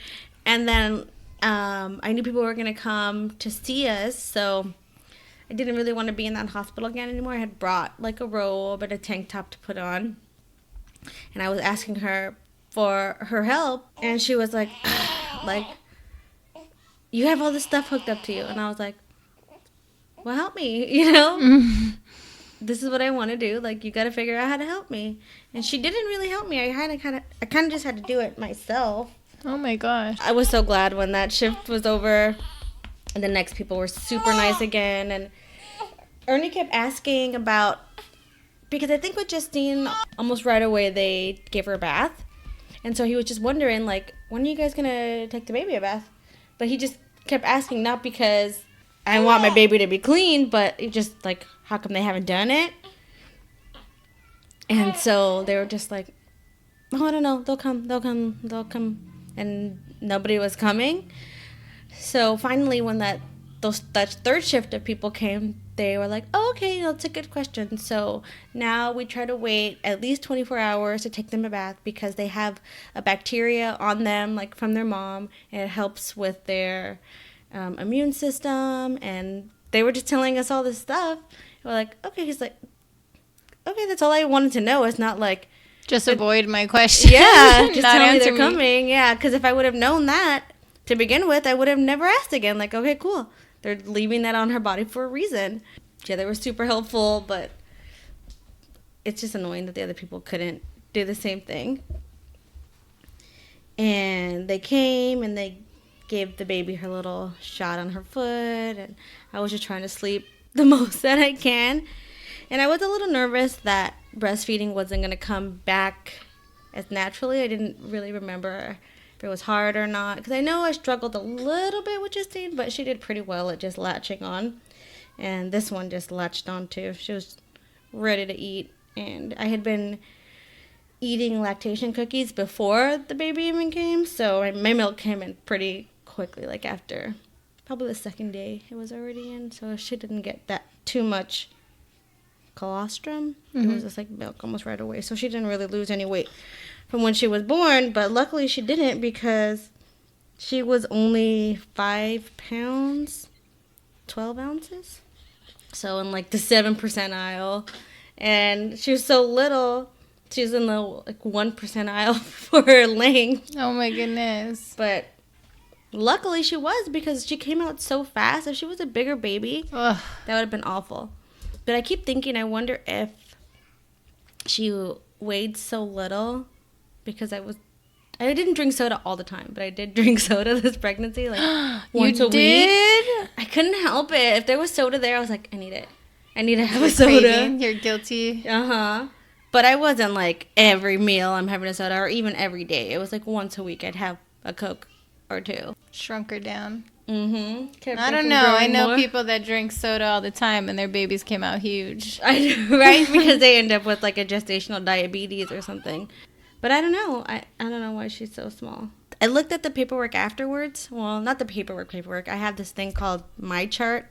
[SPEAKER 3] And then I knew people were going to come to see us. So I didn't really want to be in that hospital again anymore. I had brought like a robe and a tank top to put on. And I was asking her for her help. And she was like, you have all this stuff hooked up to you. And I was like, well, help me, This is what I want to do. Like, you got to figure out how to help me. And she didn't really help me. I kind of just had to do it myself.
[SPEAKER 1] Oh my gosh.
[SPEAKER 3] I was so glad when that shift was over. And the next people were super nice again. And Ernie kept asking about, because I think with Justine, almost right away they gave her a bath. And so he was just wondering, like, when are you guys going to take the baby a bath? But he just kept asking, not because I want my baby to be clean, but it just, like, how come they haven't done it? And so they were just like, oh, I don't know. They'll come. And nobody was coming. So finally, when that third shift of people came, they were like, oh, okay, that's a good question. So now we try to wait at least 24 hours to take them a bath because they have a bacteria on them, like from their mom, and it helps with their immune system. And they were just telling us all this stuff. We're like, okay. He's like, okay, that's all I wanted to know. It's not like,
[SPEAKER 1] Just avoid my question.
[SPEAKER 3] yeah, just
[SPEAKER 1] Not
[SPEAKER 3] tell me
[SPEAKER 1] answer
[SPEAKER 3] they're
[SPEAKER 1] me.
[SPEAKER 3] coming. Yeah, because if I would have known that to begin with, I would have never asked again. Like, okay, cool. They're leaving that on her body for a reason. Yeah, they were super helpful, but it's just annoying that the other people couldn't do the same thing. And they came and they gave the baby her little shot on her foot, and I was just trying to sleep the most that I can. And I was a little nervous that breastfeeding wasn't going to come back as naturally. I didn't really remember if it was hard or not, because I know I struggled a little bit with Justine, but she did pretty well at just latching on. And this one just latched on too. She was ready to eat. And I had been eating lactation cookies before the baby even came, so my milk came in pretty quickly, like after probably the second day it was already in. So she didn't get that too much colostrum. It was just like milk almost right away. So she didn't really lose any weight from when she was born, but luckily she didn't, because she was only 5 pounds, 12 ounces. So in like the 7 percentile, and she was so little, she was in the like 1 percentile for her length.
[SPEAKER 1] Oh my goodness.
[SPEAKER 3] But luckily she was, because she came out so fast. If she was a bigger baby,
[SPEAKER 1] Ugh.
[SPEAKER 3] that would have been awful. But I keep thinking, I wonder if she weighed so little because I didn't drink soda all the time, but I did drink soda this pregnancy, like once a week.
[SPEAKER 1] did?
[SPEAKER 3] I couldn't help it. If there was soda there, I was like, I need it. I need to have a soda.
[SPEAKER 1] Craving, you're guilty.
[SPEAKER 3] But I wasn't like every meal I'm having a soda, or even every day. It was like once a week I'd have a Coke or two.
[SPEAKER 1] Shrunk her down.
[SPEAKER 3] Mm-hmm.
[SPEAKER 1] I don't know. I know people that drink soda all the time and their babies came out huge.
[SPEAKER 3] I know, right? Because they end up with like a gestational diabetes or something. But I don't know. I don't know why she's so small. I looked at the paperwork afterwards. Well, not the paperwork. I have this thing called My Chart.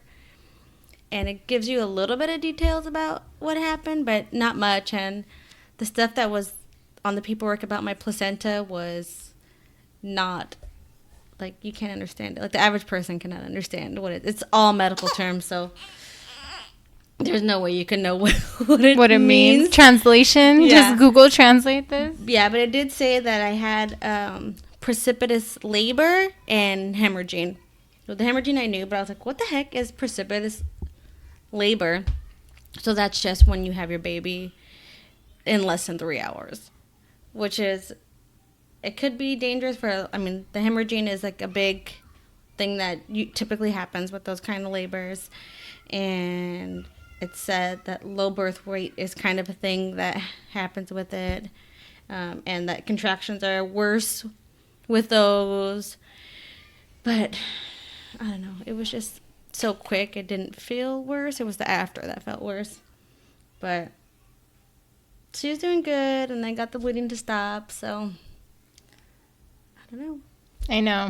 [SPEAKER 3] And it gives you a little bit of details about what happened, but not much. And the stuff that was on the paperwork about my placenta was not, like, you can't understand it. Like, the average person cannot understand what it's all medical terms, so there's no way you can know what it means.
[SPEAKER 1] Translation?
[SPEAKER 3] Yeah.
[SPEAKER 1] Just Google Translate this?
[SPEAKER 3] Yeah, but it did say that I had precipitous labor and hemorrhaging. Well, the hemorrhaging I knew, but I was like, what the heck is precipitous labor? So that's just when you have your baby in less than 3 hours, which is, it could be dangerous for, I mean, the hemorrhaging is like a big thing that typically happens with those kind of labors. And it said that low birth weight is kind of a thing that happens with it. And that contractions are worse with those. But I don't know, it was just so quick, it didn't feel worse. It was the after that felt worse. But she was doing good, and I got the bleeding to stop, so I don't know.
[SPEAKER 1] I know.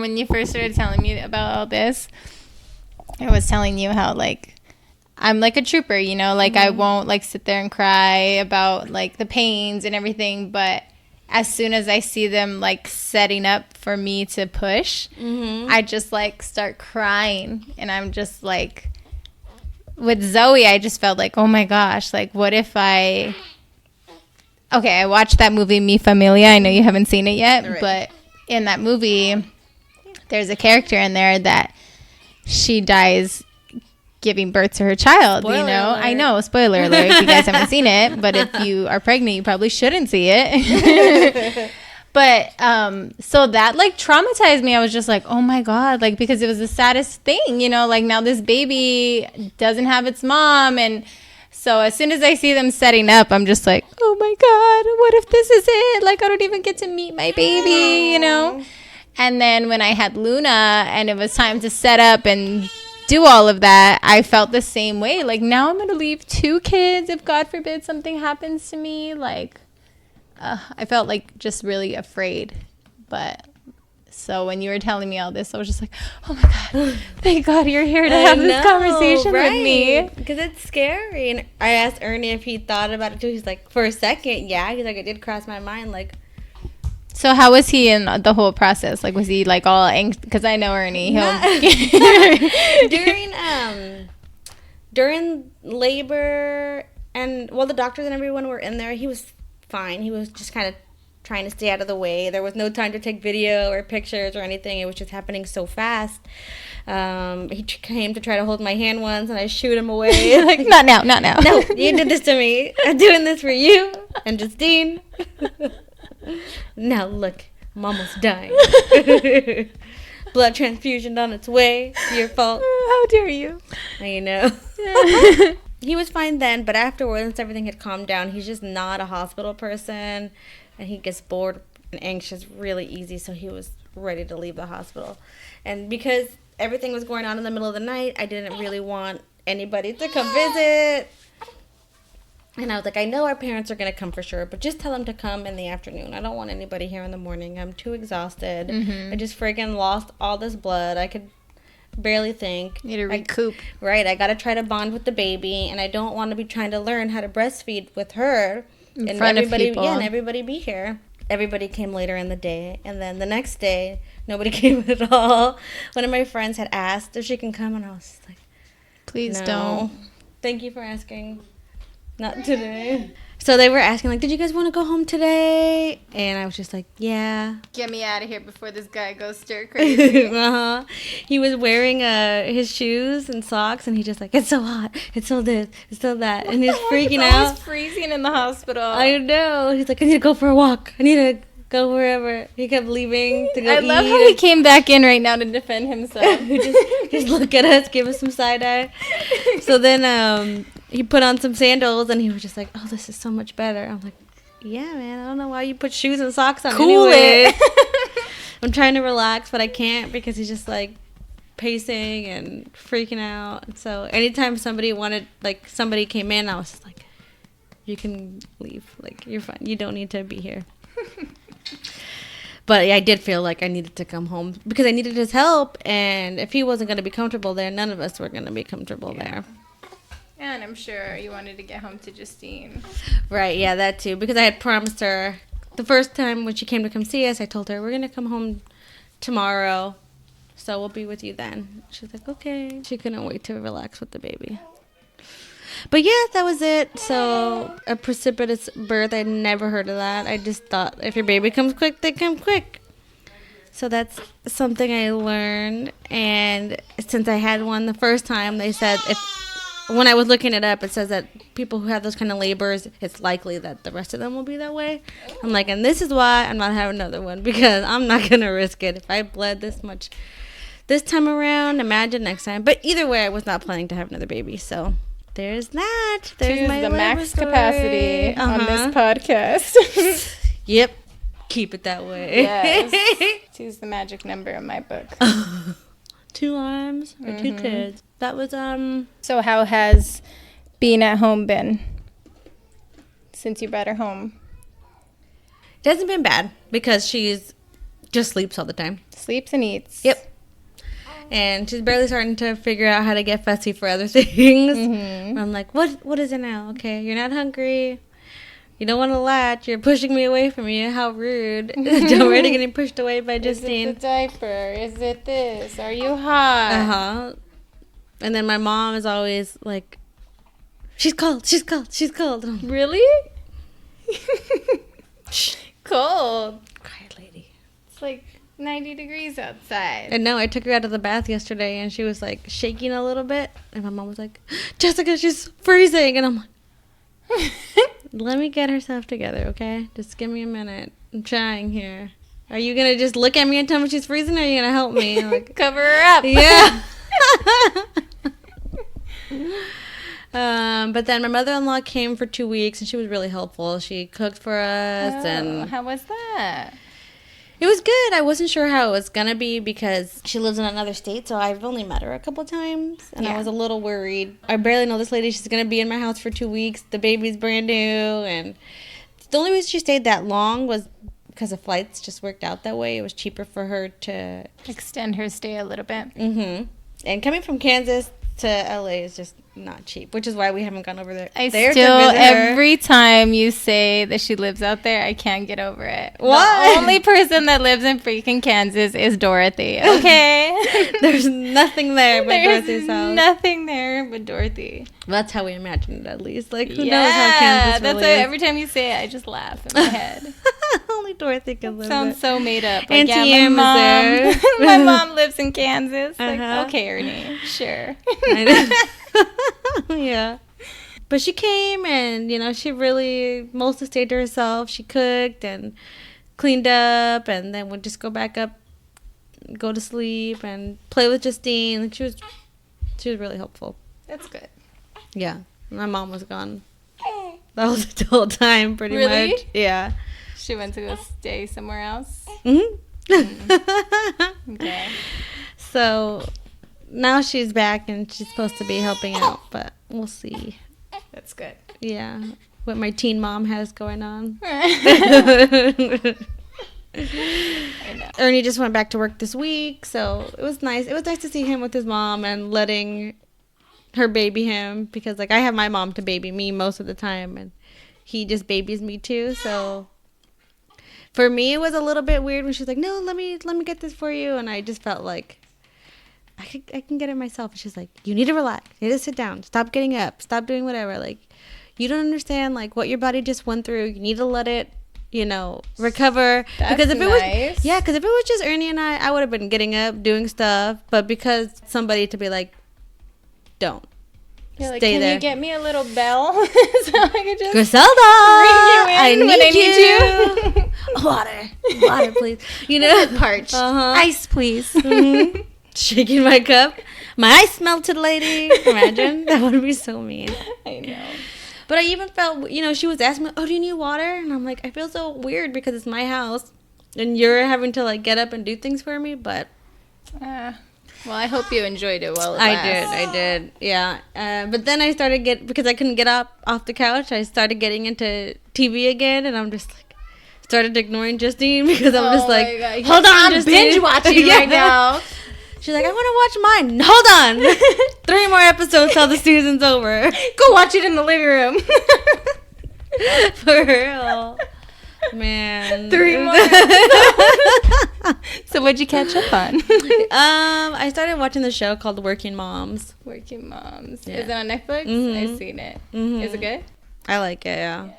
[SPEAKER 1] When you first started telling me about all this, I was telling you how, like, I'm like a trooper, you know? Like, I won't, like, sit there and cry about, like, the pains and everything, but as soon as I see them, like, setting up for me to push, I just, like, start crying. And I'm just, like, with Zoe, I just felt like, oh, my gosh, like, what if I... Okay, I watched that movie, Mi Familia. I know you haven't seen it yet,
[SPEAKER 3] Right.
[SPEAKER 1] but in that movie, there's a character in there that she dies giving birth to her child.
[SPEAKER 3] Spoiler
[SPEAKER 1] you know,
[SPEAKER 3] alert.
[SPEAKER 1] I know, spoiler alert if you guys haven't seen it, but if you are pregnant, you probably shouldn't see it. But so that, like, traumatized me. I was just like, oh my god, like, because it was the saddest thing, you know, like, now this baby doesn't have its mom. And so as soon as I see them setting up, I'm just like, oh my god, what if this is it? Like, I don't even get to meet my baby, you know. And then when I had Luna and it was time to set up and do all of that, I felt the same way. Like, now I'm gonna leave 2 kids if God forbid something happens to me. Like, I felt like just really afraid. But so when you were telling me all this, I was just like, oh my god, thank God you're here to have this conversation with me.
[SPEAKER 3] Because it's scary. And I asked Ernie if he thought about it too. He's like, for a second, yeah. He's like, it did cross my mind, like.
[SPEAKER 1] So how was he in the whole process? Like, was he, like, all anxious? Because I know Ernie.
[SPEAKER 3] During labor, and well, the doctors and everyone were in there, he was fine. He was just kind of trying to stay out of the way. There was no time to take video or pictures or anything. It was just happening so fast. He came to try to hold my hand once, and I shooed him away.
[SPEAKER 1] Like, not now.
[SPEAKER 3] No, you did this to me. I'm doing this for you and Justine. Now look, I'm almost dying. Blood transfusion on its way. Your fault.
[SPEAKER 1] How dare you?
[SPEAKER 3] I know. He was fine then, but afterwards, once everything had calmed down, he's just not a hospital person, and he gets bored and anxious really easy, so he was ready to leave the hospital. And because everything was going on in the middle of the night, I didn't really want anybody to come visit. And I was like, I know our parents are going to come for sure, but just tell them to come in the afternoon. I don't want anybody here in the morning. I'm too exhausted. I just freaking lost all this blood. I could barely think.
[SPEAKER 1] Need to recoup.
[SPEAKER 3] Right. I got to try to bond with the baby, and I don't want to be trying to learn how to breastfeed with her.
[SPEAKER 1] In front of people.
[SPEAKER 3] Yeah, and everybody be here. Everybody came later in the day, and then the next day, nobody came at all. One of my friends had asked if she can come, and I was just like,
[SPEAKER 1] Please
[SPEAKER 3] no.
[SPEAKER 1] don't.
[SPEAKER 3] Thank you for asking. Not today. So they were asking, like, did you guys want to go home today? And I was just like, yeah.
[SPEAKER 1] Get me out of here before this guy goes stir crazy.
[SPEAKER 3] Uh-huh. He was wearing his shoes and socks, and he just like, it's so hot. It's so this. It's so that. And he's freaking
[SPEAKER 1] It's
[SPEAKER 3] out.
[SPEAKER 1] almost freezing in the hospital.
[SPEAKER 3] I know. He's like, I need to go for a walk. I need to go wherever. He kept leaving to go
[SPEAKER 1] I
[SPEAKER 3] eat.
[SPEAKER 1] love how he came back in right now to defend himself.
[SPEAKER 3] just look at us, give us some side eye. So then he put on some sandals and he was just like, "Oh, this is so much better." I'm like, "Yeah, man. I don't know why you put shoes and socks on.
[SPEAKER 1] Cool
[SPEAKER 3] anyway."
[SPEAKER 1] it.
[SPEAKER 3] I'm trying to relax, but I can't because he's just like pacing and freaking out. And so anytime somebody came in, I was just like, "You can leave. Like, you're fine. You don't need to be here." But yeah, I did feel like I needed to come home because I needed his help, and if he wasn't going to be comfortable there, none of us were going to be comfortable there.
[SPEAKER 1] And I'm sure you wanted to get home to Justine.
[SPEAKER 3] Right, yeah, that too. Because I had promised her the first time when she came to come see us, I told her, we're going to come home tomorrow, so we'll be with you then. She was like, okay. She couldn't wait to relax with the baby. But yeah, that was it. So a precipitous birth, I never heard of that. I just thought if your baby comes quick, they come quick. So that's something I learned. And since I had one the first time, they said when I was looking it up, it says that people who have those kind of labors, it's likely that the rest of them will be that way. I'm like, and this is why I'm not having another one, because I'm not going to risk it. If I bled this much this time around, imagine next time. But either way, I was not planning to have another baby. So there's that. There's
[SPEAKER 1] Choose
[SPEAKER 3] my
[SPEAKER 1] the max
[SPEAKER 3] story.
[SPEAKER 1] capacity on this podcast.
[SPEAKER 3] Yep. Keep it that way.
[SPEAKER 1] Yes. Choose the magic number in my book.
[SPEAKER 3] 2 arms or 2 kids. That was
[SPEAKER 1] So how has being at home been since you brought her home?
[SPEAKER 3] It hasn't been bad because she's just sleeps all the time.
[SPEAKER 1] Sleeps and eats.
[SPEAKER 3] Yep. And she's barely starting to figure out how to get fussy for other things. I'm like, what is it now? Okay, you're not hungry. You don't want to latch. You're pushing me away from you. How rude. I'm already getting pushed away by Justine.
[SPEAKER 1] Is it the diaper? Is it this? Are you hot?
[SPEAKER 3] Uh-huh. And then my mom is always like, she's cold. She's cold. She's cold. And I'm like,
[SPEAKER 1] Really? Cold.
[SPEAKER 3] quiet lady.
[SPEAKER 1] It's like 90 degrees outside.
[SPEAKER 3] And no, I took her out of the bath yesterday and she was like shaking a little bit. And my mom was like, Jessica, she's freezing. And I'm like, let me get herself together, okay? Just give me a minute. I'm trying here. Are you going to just look at me and tell me she's freezing, or are you going to help me? I'm like,
[SPEAKER 1] Cover her up.
[SPEAKER 3] yeah. But then my mother-in-law came for 2 weeks, and she was really helpful. She cooked for us, and
[SPEAKER 1] How was that?
[SPEAKER 3] it was good. I wasn't sure how it was going to be because she lives in another state, so I've only met her a couple times, and I
[SPEAKER 1] Yeah.
[SPEAKER 3] was a little worried. I barely know this lady. She's going to be in my house for 2 weeks. The baby's brand new, and the only reason she stayed that long was because the flights just worked out that way. It was cheaper for her to...
[SPEAKER 1] Extend her stay a little bit.
[SPEAKER 3] Mm-hmm. And coming from Kansas to LA is just not cheap, which is why we haven't gone over there.
[SPEAKER 1] I
[SPEAKER 3] there to
[SPEAKER 1] still,
[SPEAKER 3] visit her.
[SPEAKER 1] every time you say that she lives out there, I can't get over it.
[SPEAKER 3] Why?
[SPEAKER 1] The only person that lives in freaking Kansas is Dorothy. Okay?
[SPEAKER 3] There's nothing there but
[SPEAKER 1] There's
[SPEAKER 3] Dorothy's house.
[SPEAKER 1] nothing there but Dorothy.
[SPEAKER 3] That's how we imagined it, at least. Like, who knows how Kansas
[SPEAKER 1] that's
[SPEAKER 3] really
[SPEAKER 1] why
[SPEAKER 3] is.
[SPEAKER 1] every time you say it, I just laugh in my head.
[SPEAKER 3] Only Dorothy can live
[SPEAKER 1] Sounds
[SPEAKER 3] there.
[SPEAKER 1] so made up. Like,
[SPEAKER 3] Auntie
[SPEAKER 1] yeah,
[SPEAKER 3] Em is there.
[SPEAKER 1] my mom lives in Kansas. Like,
[SPEAKER 3] Uh-huh.
[SPEAKER 1] okay, Ernie, sure.
[SPEAKER 3] Yeah. But she came and, she really mostly stayed to herself. She cooked and cleaned up and then would just go back up, go to sleep and play with Justine. Like, she was really helpful.
[SPEAKER 1] That's good.
[SPEAKER 3] Yeah. My mom was gone. That was the whole time, pretty
[SPEAKER 1] Really?
[SPEAKER 3] much. Yeah.
[SPEAKER 1] She went to go stay somewhere else.
[SPEAKER 3] Mm-hmm.
[SPEAKER 1] Okay.
[SPEAKER 3] So now she's back and she's supposed to be helping out, but we'll see.
[SPEAKER 1] That's good.
[SPEAKER 3] Yeah. What my teen mom has going on.
[SPEAKER 1] I know.
[SPEAKER 3] Ernie just went back to work this week, so it was nice. It was nice to see him with his mom and letting her baby him, because like I have my mom to baby me most of the time and he just babies me too. So for me it was a little bit weird when she's like, no, let me get this for you, and I just felt like I can get it myself. And she's like, you need to relax, you need to sit down, stop getting up, stop doing whatever, like you don't understand like what your body just went through. You need to let it recover.
[SPEAKER 1] That's
[SPEAKER 3] because if
[SPEAKER 1] nice.
[SPEAKER 3] because if it was just Ernie and I would have been getting up, doing stuff. But because somebody to be like, don't.
[SPEAKER 1] You're like,
[SPEAKER 3] stay
[SPEAKER 1] can
[SPEAKER 3] there.
[SPEAKER 1] you get me a little bell so I can just
[SPEAKER 3] Griselda,
[SPEAKER 1] ring you in when I need you?
[SPEAKER 3] Water, please. You know,
[SPEAKER 1] Parched. Ice, please.
[SPEAKER 3] Mhm. Shaking my cup. My ice melted, lady. Imagine. That would be so mean.
[SPEAKER 1] I know.
[SPEAKER 3] But I even felt, she was asking me, oh, do you need water? And I'm like, I feel so weird because it's my house. And you're having to, like, get up and do things for me. But
[SPEAKER 1] Well, I hope you enjoyed it while it
[SPEAKER 3] I
[SPEAKER 1] lasts.
[SPEAKER 3] did. Yeah. But then I started because I couldn't get up off the couch, I started getting into TV again. And I'm just like, started ignoring Justine because I'm just like, hold on,
[SPEAKER 1] I'm
[SPEAKER 3] Justine.
[SPEAKER 1] binge watching
[SPEAKER 3] Yeah.
[SPEAKER 1] right now.
[SPEAKER 3] She's like, I want to watch mine. Hold on. 3 more episodes till the season's over.
[SPEAKER 1] Go watch it in the living room.
[SPEAKER 3] For real. Man.
[SPEAKER 1] 3 more. So what'd you catch up on?
[SPEAKER 3] I started watching the show called Working Moms.
[SPEAKER 1] Working Moms.
[SPEAKER 3] Yeah.
[SPEAKER 1] Is it on Netflix?
[SPEAKER 3] Mhm.
[SPEAKER 1] I've seen it.
[SPEAKER 3] Mhm.
[SPEAKER 1] Is it good?
[SPEAKER 3] I like it, yeah.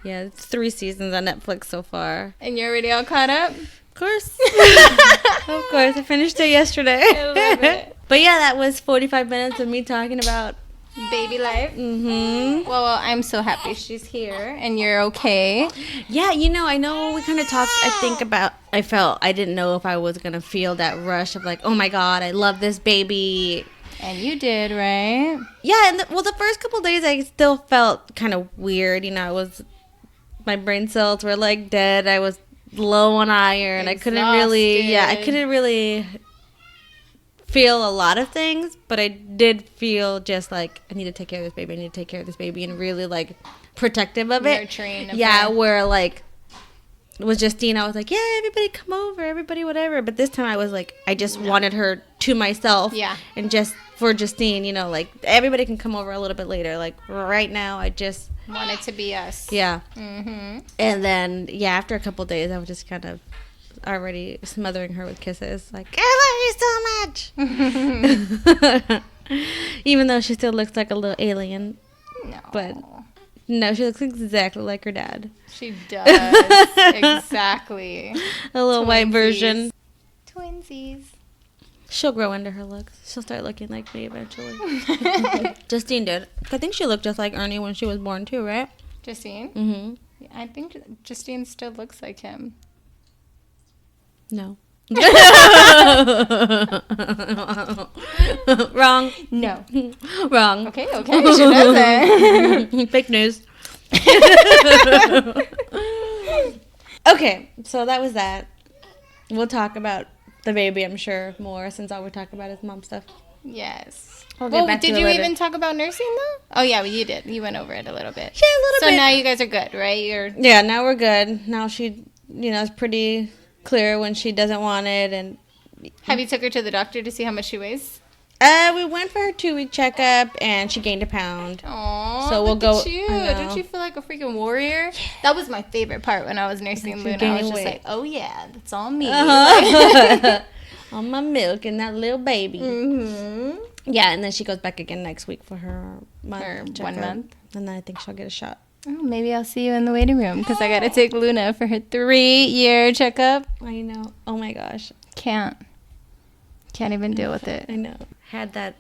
[SPEAKER 3] Yeah, it's 3 seasons on Netflix so far.
[SPEAKER 1] And you're already all caught up?
[SPEAKER 3] Of course. Of course. I finished it yesterday.
[SPEAKER 1] I love it.
[SPEAKER 3] But yeah, that was 45 minutes of me talking about.
[SPEAKER 1] Baby life.
[SPEAKER 3] Mm-hmm.
[SPEAKER 1] Well, I'm so happy she's here and you're okay.
[SPEAKER 3] Yeah, I know we kind of talked, I didn't know if I was going to feel that rush of like, oh my God, I love this baby.
[SPEAKER 1] And you did, right?
[SPEAKER 3] Yeah, and the first couple of days I still felt kind of weird. My brain cells were like dead. I was low on iron. I couldn't really feel a lot of things, but I did feel just like I need to take care of this baby, and really like protective of it.
[SPEAKER 1] Nurturing of
[SPEAKER 3] Yeah,
[SPEAKER 1] her.
[SPEAKER 3] where like it was Justine, I was like, yeah, everybody come over, everybody whatever. But this time I was like, I just wanted her to myself.
[SPEAKER 1] Yeah.
[SPEAKER 3] And just for Justine, like everybody can come over a little bit later. Like right now, I just
[SPEAKER 1] Want it to be us.
[SPEAKER 3] yeah.
[SPEAKER 1] Mm-hmm.
[SPEAKER 3] And then after a couple days, I was just kind of already smothering her with kisses, like I love you so much. Even though she still looks like a little alien,
[SPEAKER 1] No.
[SPEAKER 3] but no, she looks exactly like her dad.
[SPEAKER 1] She does. Exactly.
[SPEAKER 3] A little white version.
[SPEAKER 1] Twinsies.
[SPEAKER 3] She'll grow into her looks. She'll start looking like me eventually. Justine did. I think she looked just like Ernie when she was born too, right?
[SPEAKER 1] Justine?
[SPEAKER 3] Mm-hmm.
[SPEAKER 1] I think Justine still looks like him.
[SPEAKER 3] No. Wrong.
[SPEAKER 1] No.
[SPEAKER 3] Wrong.
[SPEAKER 1] Okay, she doesn't.
[SPEAKER 3] Fake news. Okay, so that was that. We'll talk about the baby, I'm sure, more, since all we're talking about is mom stuff.
[SPEAKER 1] Yes.
[SPEAKER 3] We'll get
[SPEAKER 1] Well,
[SPEAKER 3] back to
[SPEAKER 1] did
[SPEAKER 3] it
[SPEAKER 1] you
[SPEAKER 3] later.
[SPEAKER 1] even talk about nursing though? Oh yeah, well, you did. You went over it a little bit.
[SPEAKER 3] Yeah, a little
[SPEAKER 1] So
[SPEAKER 3] bit.
[SPEAKER 1] now you guys are good, right? You're
[SPEAKER 3] Yeah, now we're good. Now she, is pretty clear when she doesn't want it, and
[SPEAKER 1] Have you took her to the doctor to see how much she weighs?
[SPEAKER 3] we went for her 2-week checkup, and she gained a pound.
[SPEAKER 1] Aww,
[SPEAKER 3] So we'll
[SPEAKER 1] look
[SPEAKER 3] go-
[SPEAKER 1] at you.
[SPEAKER 3] I know.
[SPEAKER 1] Don't you feel like a freaking warrior? That was my favorite part when I was nursing
[SPEAKER 3] She's
[SPEAKER 1] Luna. I
[SPEAKER 3] gaining
[SPEAKER 1] was just
[SPEAKER 3] weight.
[SPEAKER 1] like, oh yeah, that's all me.
[SPEAKER 3] On my milk and that little baby.
[SPEAKER 1] Mm-hmm.
[SPEAKER 3] Yeah, and then she goes back again next week for her month.
[SPEAKER 1] Her 1
[SPEAKER 3] checkup.
[SPEAKER 1] month.
[SPEAKER 3] And then I think she'll get a shot.
[SPEAKER 1] Oh, maybe I'll see you in the waiting room because I got to take Luna for her 3-year checkup.
[SPEAKER 3] I know. Oh my gosh.
[SPEAKER 1] Can't even deal with it.
[SPEAKER 3] I know. Had that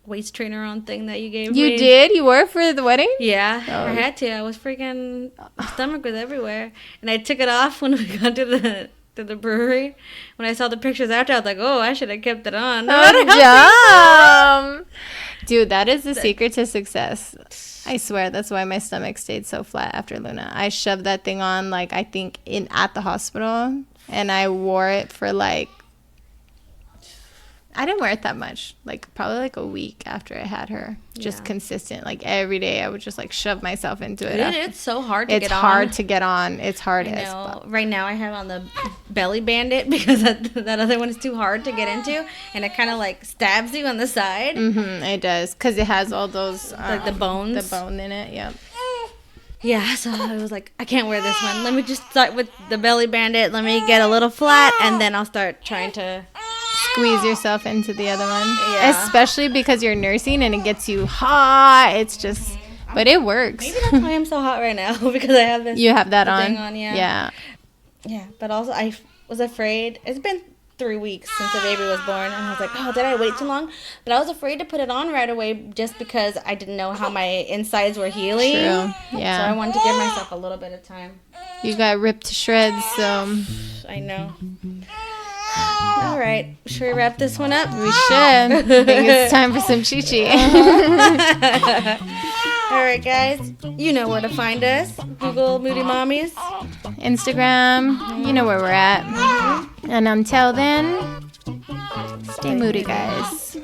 [SPEAKER 3] waist trainer on thing that you gave me.
[SPEAKER 1] You did? You wore it for the wedding?
[SPEAKER 3] Yeah,
[SPEAKER 1] Oh.
[SPEAKER 3] I had to. I was freaking, my stomach was everywhere. And I took it off when we got to the brewery. When I saw the pictures after, I was like, oh, I should have kept it on.
[SPEAKER 1] Oh, dumb. Dude, that is the secret to success. I swear, that's why my stomach stayed so flat after Luna. I shoved that thing on, like, I think at the hospital, and I wore it for, like, I didn't wear it that much. Like, probably, like, a week after I had her. Just
[SPEAKER 3] Yeah.
[SPEAKER 1] consistent. Like, every day I would just, like, shove myself into it.
[SPEAKER 3] It's so hard to
[SPEAKER 1] It's
[SPEAKER 3] get on.
[SPEAKER 1] hard to get on. It's hard
[SPEAKER 3] I
[SPEAKER 1] as
[SPEAKER 3] know.
[SPEAKER 1] fuck.
[SPEAKER 3] Right now I have on the belly bandit because that other one is too hard to get into, and it kind of like stabs you on the side.
[SPEAKER 1] Mm-hmm, it does. Because it has all those...
[SPEAKER 3] Like the bones.
[SPEAKER 1] The bone in it, yep.
[SPEAKER 3] Yeah, so I was like, I can't wear this one. Let me just start with the belly bandit. Let me get a little flat, and then I'll start trying to...
[SPEAKER 1] Squeeze yourself into the other one.
[SPEAKER 3] Yeah.
[SPEAKER 1] Especially because you're nursing and it gets you hot. It's just... But it works.
[SPEAKER 3] Maybe that's why I'm so hot right now, because I have this...
[SPEAKER 1] You have that
[SPEAKER 3] the
[SPEAKER 1] on?
[SPEAKER 3] thing on, yeah.
[SPEAKER 1] Yeah.
[SPEAKER 3] Yeah, but also I was afraid. It's been 3 weeks since the baby was born, and I was like, oh, did I wait too long? But I was afraid to put it on right away just because I didn't know how my insides were healing.
[SPEAKER 1] True.
[SPEAKER 3] So
[SPEAKER 1] Yeah.
[SPEAKER 3] I wanted to give myself a little bit of time.
[SPEAKER 1] You got ripped to shreds, so
[SPEAKER 3] I know. All right, should we wrap this one up?
[SPEAKER 1] we should. I think it's time for some chi-chi.
[SPEAKER 3] All right, guys, you know where to find us. Google Moody Mommies.
[SPEAKER 1] Instagram, you know where we're at. And until then, stay moody, guys.